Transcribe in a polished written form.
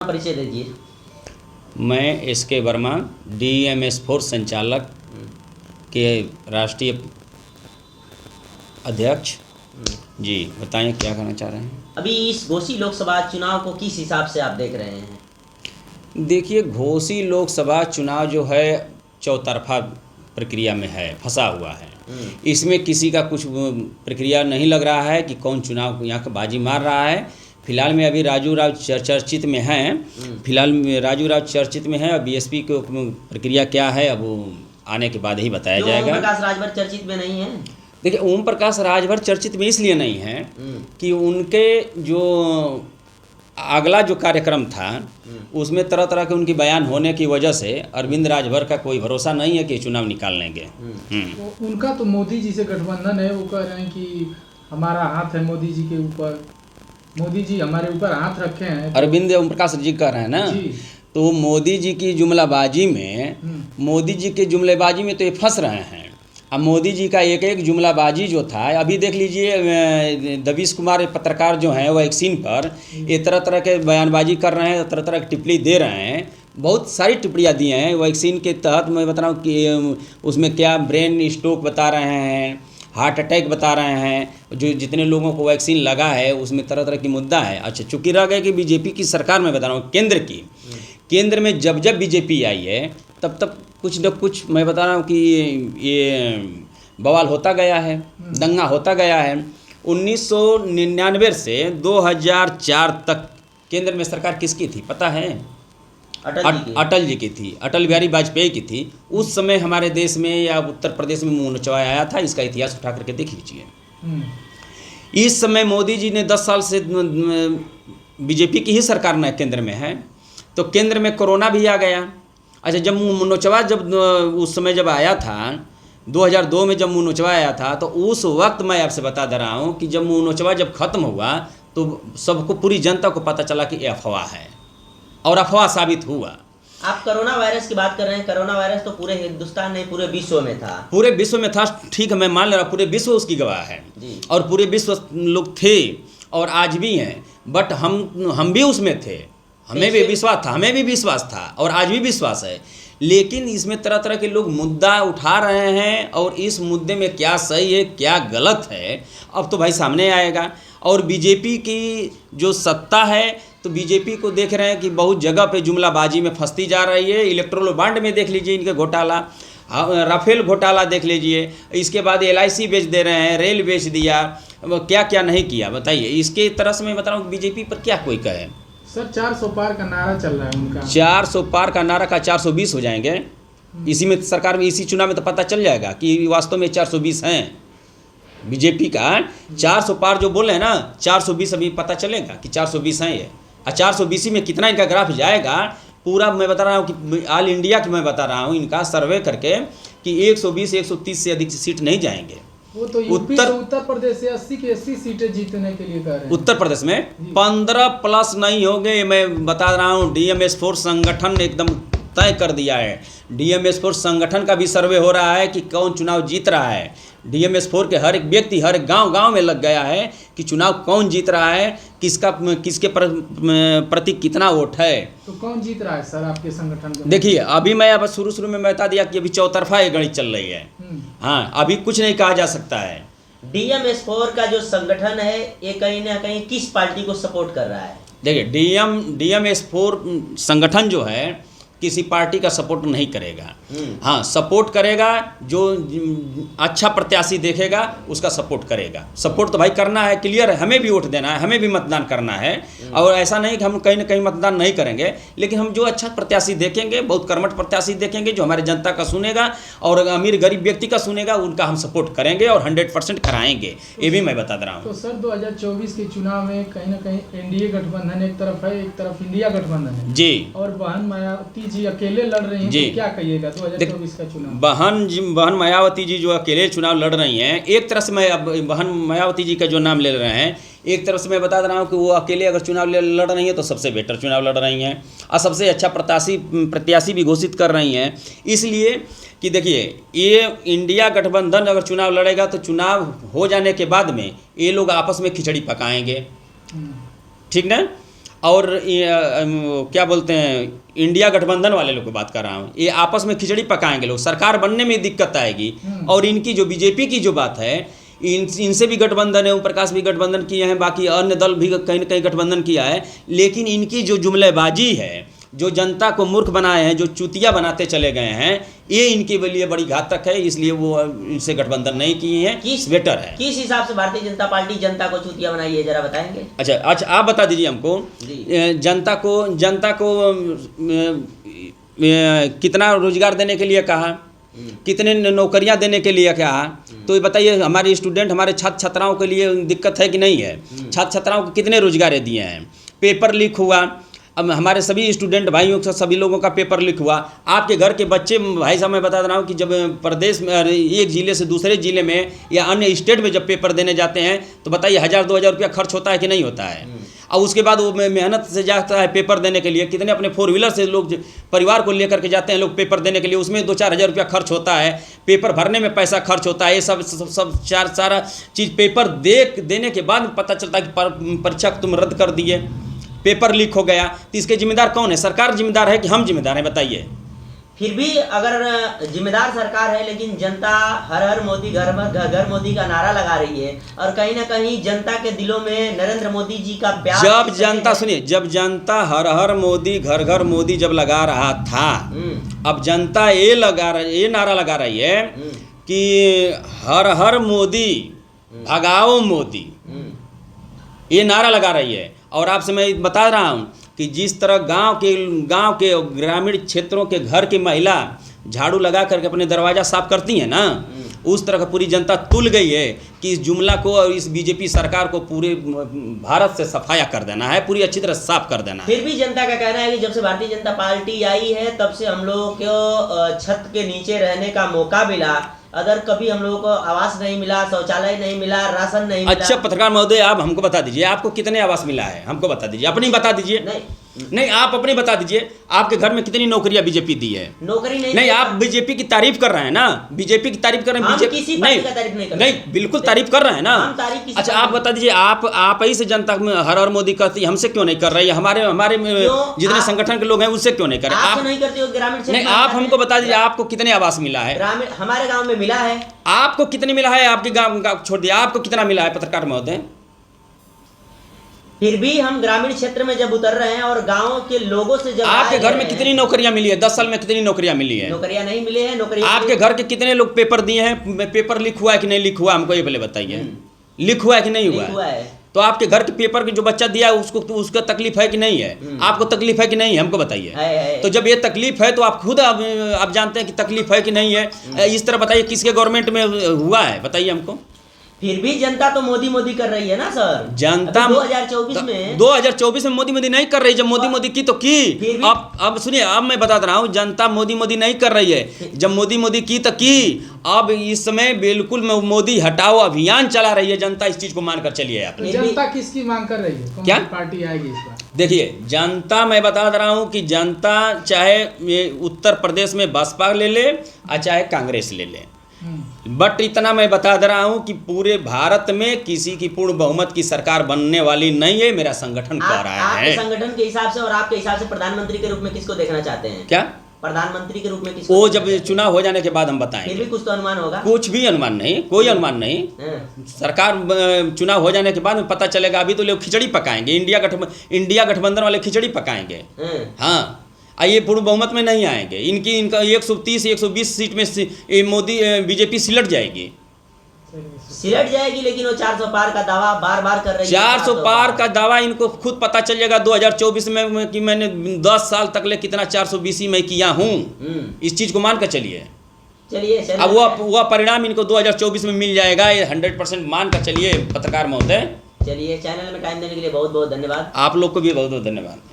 परिचय दीजिए। मैं एस.के. वर्मा, DMS4 संचालक के राष्ट्रीय अध्यक्ष। जी बताएं क्या कहना चाह रहे हैं। अभी इस घोसी लोकसभा चुनाव को किस हिसाब से आप देख रहे हैं? देखिए, घोसी लोकसभा चुनाव जो है चौतरफा प्रक्रिया में है, फंसा हुआ है। इसमें किसी का कुछ प्रक्रिया नहीं लग रहा है कि कौन चुनाव यहाँ का बाजी मार रहा है। फिलहाल में अभी राजू राव चर्चित में हैं। फिलहाल में राजू राव चर्चित में है और बीएसपी को प्रक्रिया क्या है अब वो आने के बाद ही बताया जाएगा। ओम प्रकाश राजभर चर्चित में नहीं है? देखिए, ओम प्रकाश राजभर चर्चित में इसलिए नहीं है कि उनके जो अगला जो कार्यक्रम था उसमें तरह तरह के उनकी बयान होने की वजह से अरविंद राजभर का कोई भरोसा नहीं है कि चुनाव निकाल लेंगे। तो उनका तो मोदी जी से गठबंधन है, वो कह रहे हैं कि हमारा हाथ है मोदी जी के ऊपर, मोदी जी हमारे ऊपर हाथ रखे हैं। अरविंद ओम प्रकाश जी कह रहे हैं ना, तो मोदी जी की जुमलाबाजी में तो ये फंस रहे हैं। अब मोदी जी का एक एक जुमलाबाजी जो था, अभी देख लीजिए दवीश कुमार पत्रकार जो हैं वैक्सीन पर ये तरह तरह के बयानबाजी कर रहे हैं, तरह तरह की टिप्पणी दे रहे हैं। बहुत सारी टिप्पणियाँ दी हैं वैक्सीन के तहत। मैं बता रहा हूँ कि उसमें क्या ब्रेन स्ट्रोक बता रहे हैं, हार्ट अटैक बता रहे हैं, जो जितने लोगों को वैक्सीन लगा है उसमें तरह तरह की मुद्दा है। अच्छा, चूँकि रह गए कि बीजेपी की सरकार में बता रहा हूँ केंद्र में जब बीजेपी आई है तब कुछ न कुछ मैं बता रहा हूँ कि ये बवाल होता गया है, दंगा होता गया है। 1999 से 2004 तक केंद्र में सरकार किसकी थी पता है? अटल जी की थी, अटल बिहारी वाजपेयी की थी। उस समय हमारे देश में या उत्तर प्रदेश में मुँह नचवाया आया था, इसका इतिहास उठा करके देख लीजिए। इस समय मोदी जी ने 10 साल से बीजेपी की ही सरकार न केंद्र में है, तो केंद्र में कोरोना भी आ गया। अच्छा, जब मुँह नचवा उस समय जब आया था 2002 में, जब मुँह नचवा आया था, तो उस वक्त मैं आपसे बता दे रहा हूँ कि जब मुँह नचवा जब खत्म हुआ तो सबको, पूरी जनता को पता चला कि ये अफवाह है और अफवाह साबित हुआ। आप कोरोना वायरस की बात कर रहे हैं। कोरोना वायरस तो पूरे हिंदुस्तान नहीं, पूरे विश्व में था। पूरे विश्व में था, ठीक है, मैं मान ले रहा, पूरे विश्व उसकी गवाह है और पूरे विश्व लोग थे और आज भी हैं। बट हम भी उसमें थे, हमें भी विश्वास था और आज भी विश्वास है। लेकिन इसमें तरह तरह के लोग मुद्दा उठा रहे हैं और इस मुद्दे में क्या सही है क्या गलत है अब तो भाई सामने आएगा। और बीजेपी की जो सत्ता है, तो बीजेपी को देख रहे हैं कि बहुत जगह पे जुमलाबाजी में फंसती जा रही है। इलेक्ट्रोल बॉन्ड में देख लीजिए इनके घोटाला, राफेल घोटाला देख लीजिए, इसके बाद LIC बेच दे रहे हैं, रेल बेच दिया, क्या क्या नहीं किया बताइए। इसके तरह से मैं बता रहा हूँ बीजेपी पर क्या कोई कहे। सर 400 पार का नारा चल रहा है उनका। 400 पार का नारा का 420 हो जाएंगे। इसी में सरकार में, इसी चुनाव में तो पता चल जाएगा कि वास्तव में 420 हैं। बीजेपी का 400 पार जो बोले हैं ना, 420 अभी पता चलेगा कि 420 हैं ये। और 420 में कितना इनका ग्राफ जाएगा पूरा मैं बता रहा हूँ कि ऑल इंडिया की मैं बता रहा हूँ इनका सर्वे करके कि 120-130 से अधिक सीट नहीं जाएंगे। वो तो उत्तर प्रदेश से 80 की 80 सीटें जीतने के लिए कह रहे हैं। उत्तर प्रदेश में 15 प्लस नहीं होंगे, मैं बता रहा हूँ। DMS4 संगठन ने एकदम तय कर दिया है। DMS4 संगठन का भी सर्वे हो रहा है कि कौन चुनाव जीत रहा है। DMS4 के हर एक व्यक्ति हर एक गांव में लग गया है कि चुनाव कौन जीत रहा है, किसके प्रति कितना वोट है। तो कौन जीत रहा है सर आपके संगठन का? देखिए, अभी मैं अब शुरू में बता दिया कि अभी चौतरफा ये गणित चल रही है। हाँ, अभी कुछ नहीं कहा जा सकता है। DMS4 का जो संगठन है ये कहीं ना कहीं किस पार्टी को सपोर्ट कर रहा है? देखिए, DMS4 संगठन जो है किसी पार्टी का सपोर्ट नहीं करेगा। हाँ, सपोर्ट करेगा जो अच्छा प्रत्याशी देखेगा उसका सपोर्ट करेगा। सपोर्ट तो भाई करना है, क्लियर है, हमें भी वोट देना है, हमें भी मतदान करना है। और ऐसा नहीं कि हम कहीं ना कहीं मतदान नहीं करेंगे, लेकिन हम जो अच्छा प्रत्याशी देखेंगे, बहुत कर्मठ प्रत्याशी देखेंगे जो हमारे जनता का सुनेगा और अमीर गरीब व्यक्ति का सुनेगा, उनका हम सपोर्ट करेंगे और 100% कराएंगे। ये भी मैं बता दे रहा हूँ। तो सर 2024 के चुनाव में कहीं ना कहीं NDA गठबंधन एक तरफ है, एक तरफ इंडिया गठबंधन है जी, और बहन मायावती जी अकेले लड़ रही हैं, तो क्या कहिएगा 2024 का चुनाव? बहन मायावती जी जो अकेले चुनाव लड़ रही हैं, एक तरह से मैं अब बहन मायावती जी का जो नाम ले रहे हैं, एक तरफ से मैं बता रहा हूँ कि वो अकेले अगर चुनाव लड़ रही हैं तो सबसे बेटर चुनाव लड़ रही हैं और सबसे अच्छा प्रत्याशी भी घोषित कर रही हैं। इसलिए कि देखिए, ये इंडिया गठबंधन अगर चुनाव लड़ेगा तो चुनाव हो जाने के बाद में ये लोग आपस में खिचड़ी पकाएंगे, ठीक ना। और क्या बोलते हैं इंडिया गठबंधन वाले लोग की बात कर रहा हूँ, ये आपस में खिचड़ी पकाएंगे लोग, सरकार बनने में दिक्कत आएगी। और इनकी जो बीजेपी की जो बात है, इनसे भी गठबंधन है, ओम प्रकाश भी गठबंधन किए हैं, बाकी अन्य दल भी कहीं न कहीं गठबंधन किया है, लेकिन इनकी जो जुमलेबाजी है, जो जनता को मूर्ख बनाए हैं, जो चूतिया बनाते चले गए हैं, ये इनके लिए बड़ी घातक है, इसलिए वो इनसे गठबंधन नहीं किए हैं। बेटर है। किस हिसाब से भारतीय जनता पार्टी जनता को चूतिया बनाई है, जरा बताएंगे? अच्छा आप बता दीजिए हमको, जनता को कितना रोजगार देने के लिए कहा, कितने नौकरियां देने के लिए कहा, तो ये बताइए हमारे स्टूडेंट, हमारे छात्र छात्राओं के लिए दिक्कत है कि नहीं है? छात्र छात्राओं को कितने रोजगार दिए हैं? पेपर लीक हुआ, अब हमारे सभी स्टूडेंट भाइयों के सभी लोगों का पेपर लीक हुआ। आपके घर के बच्चे, भाई साहब मैं बता रहा हूँ कि जब प्रदेश में एक ज़िले से दूसरे ज़िले में या अन्य स्टेट में जब पेपर देने जाते हैं तो बताइए 1000-2000 रुपया खर्च होता है कि नहीं होता है? और उसके बाद वो मेहनत से जाता है पेपर देने के लिए, कितने अपने 4 व्हीलर से लोग परिवार को लेकर के जाते हैं लोग पेपर देने के लिए, उसमें 2-4 हज़ार रुपया खर्च होता है, पेपर भरने में पैसा खर्च होता है, ये सब सारा चीज़ पेपर देने के बाद पता चलता है कि परीक्षा तुम रद्द कर दिए, पेपर लीक हो गया, तो इसके जिम्मेदार कौन है? सरकार जिम्मेदार है कि हम जिम्मेदार हैं? बताइए। फिर भी अगर जिम्मेदार सरकार है, लेकिन जनता हर हर मोदी घर घर मोदी का नारा लगा रही है, और कहीं ना कहीं जनता के दिलों में नरेंद्र मोदी जी का प्यार, जब जनता सुनिए, जब जनता हर हर मोदी घर घर मोदी जब लगा रहा था, अब जनता ये नारा लगा रही है कि हर हर मोदी भगाओ मोदी, ये नारा लगा रही है। और आपसे मैं बता रहा हूँ कि जिस तरह गांव के ग्रामीण क्षेत्रों के घर की महिला झाड़ू लगा करके अपने दरवाज़ा साफ करती हैं ना, उस तरह का पूरी जनता तुल गई है कि इस जुमला को और इस बीजेपी सरकार को पूरे भारत से सफाया कर देना है, पूरी अच्छी तरह साफ कर देना है। फिर भी जनता का कहना है कि जब से भारतीय जनता पार्टी आई है तब से हम लोगों को छत के नीचे रहने का मौका मिला, अगर कभी हम लोगों को आवास नहीं मिला, शौचालय नहीं मिला, राशन नहीं मिला। अच्छा पत्रकार महोदय, आप हमको बता दीजिए आपको कितने आवास मिला है, हमको बता दीजिए, अपनी बता दीजिए। नहीं आप अपनी बता दीजिए, आपके घर में कितनी नौकरियां बीजेपी दी है? नौकरी नहीं आप बीजेपी की तारीफ कर रहे हैं ना, बीजेपी की तारीफ कर रहे हैं, बीजेपी किसी पार्टी का तारीफ नहीं कर रहे। नहीं बिल्कुल तारीफ कर रहे हैं ना। अच्छा आप बता दीजिए, आप ही से जनता में हर हर मोदी करती, हमसे क्यों नहीं कर रही है? हमारे जितने संगठन के लोग हैं उससे क्यों नहीं कर रहे? आप नहीं करते हो ग्रामीण क्षेत्र? नहीं आप हमको बता दीजिए आपको कितने आवास मिला है? हमारे गाँव में मिला है। आपको कितने मिला है? आपके गाँव छोड़ दिया, आपको कितना मिला है पत्रकार महोदय? फिर भी हम ग्रामीण क्षेत्र में जब उतर रहे हैं और गांव के लोगों से जब आपके घर में कितनी नौकरियां मिली है? 10 साल में कितनी नौकरियां मिली है? नौकरियां नहीं मिली है। नौकरी आपके घर के कितने लोग पेपर दिए हैं? पेपर लीक हुआ है कि नहीं लीक हुआ, हमको ये पहले बताइए। लीक हुआ है कि नहीं हुआ है? तो आपके घर के पेपर के जो बच्चा दिया है उसको तकलीफ है कि नहीं है? आपको तकलीफ है कि नहीं है, हमको बताइए। तो जब ये तकलीफ है तो आप खुद आप जानते हैं कि तकलीफ है कि नहीं है। इस तरह बताइए किसके गवर्नमेंट में हुआ है, बताइए हमको। फिर भी जनता तो मोदी मोदी कर रही है ना सर। जनता 2024 में मोदी मोदी नहीं कर रही। जब मोदी की तो की। अब सुनिए, अब मैं बता रहा हूँ, जनता मोदी नहीं कर रही है। जब मोदी की तो की। अब इस समय बिल्कुल मोदी हटाओ अभियान चला रही है जनता, इस चीज को मानकर चलिए आप। तो जनता किसकी मांग कर रही है? क्या पार्टी आएगी इस बार? देखिए जनता, मैं बता रहा हूँ कि जनता चाहे उत्तर प्रदेश में बसपा ले ले और चाहे कांग्रेस ले ले, बट इतना मैं बता दे रहा हूँ कि पूरे भारत में किसी की पूर्ण बहुमत की सरकार बनने वाली नहीं है, मेरा संगठन कह रहा है। आपके संगठन के हिसाब से और आपके हिसाब से प्रधानमंत्री के रूप में किसको देखना चाहते हैं? क्या प्रधानमंत्री के रूप में किसको? वो जब चुनाव हो जाने के बाद हम बताएंगे। फिर भी कुछ तो अनुमान होगा? कुछ भी अनुमान नहीं, कोई अनुमान नहीं। सरकार चुनाव हो जाने के बाद में पता चलेगा। अभी तो लोग खिचड़ी पकाएंगे, इंडिया गठबंधन वाले खिचड़ी पकाएंगे। हाँ, ये पूर्ण बहुमत में नहीं आएंगे। इनका 130-120 सीट में मोदी बीजेपी सिलट जाएगी। लेकिन वो 400 पार का दावा बार बार कर रही है। 400 पार का दावा इनको खुद पता चल जाएगा 2024 में कि मैंने 10 साल तक ले कितना 420 में किया हूँ। इस चीज को मान कर चलिए। अब वह परिणाम इनको 2024 में मिल जाएगा, ये 100% मान कर चलिए पत्रकार महोदय। चलिए, चैनल में टाइम देने के लिए बहुत बहुत धन्यवाद। आप लोग को भी बहुत बहुत धन्यवाद।